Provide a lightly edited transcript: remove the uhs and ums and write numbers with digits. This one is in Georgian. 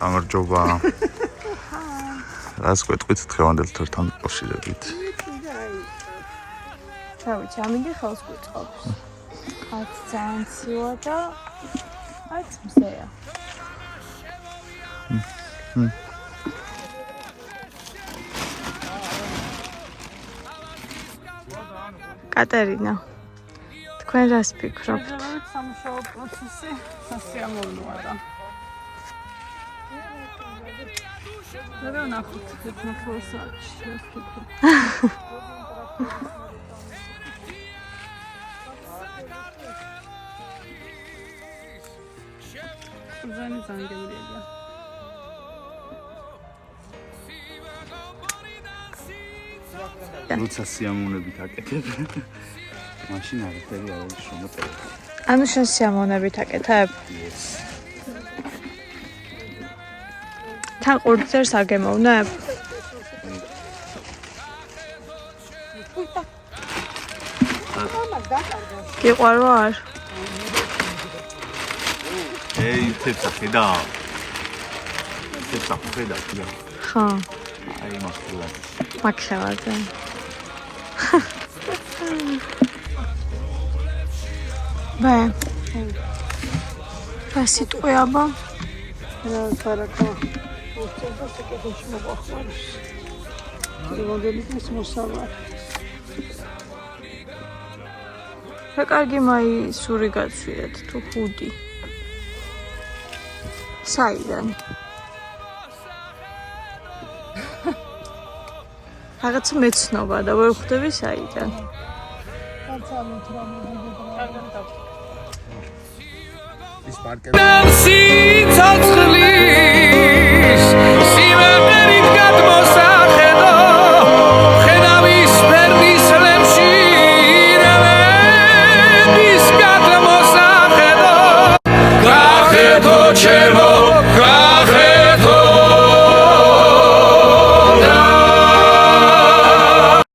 გამარჯობა. რას გვეტყვით დღევანდელ თორთან კავშირებით? ჩავით, ამინდი ხელს გვიწყობს. კაც ძალიან ცივა და არც მზეა. კატერინა, თქვენ რას ფიქრობთ? სამუშაო პროცესი სასიამოვნოა და მე ვნახოთ თეთრ საათში ეს ფიქრობ. ძალიან გემრიელია. როცა სიამოვნებით აკეთებ, მაშინ არაფერი არ არის შემოწერილი. ანუ შენ სიამოვნებით აკეთებ? თან ყურძერს არ გემოვნებ? გიყვარ ვარ? თეთრ ხედა. თეთრ ხედა. ხო. აი მახლა. მაქლევაზე. ბა. ფასიტყვი აბა. რა ფარაკა. უცებ საკეთებს მოახმარს. მოდელის მოსალა. რა კარგი მაი სური გაცვიეთ თუ ხუდი. საიდან? რაღაცა მეცნობა და ვერ ხვდები საიდან. ის პარკები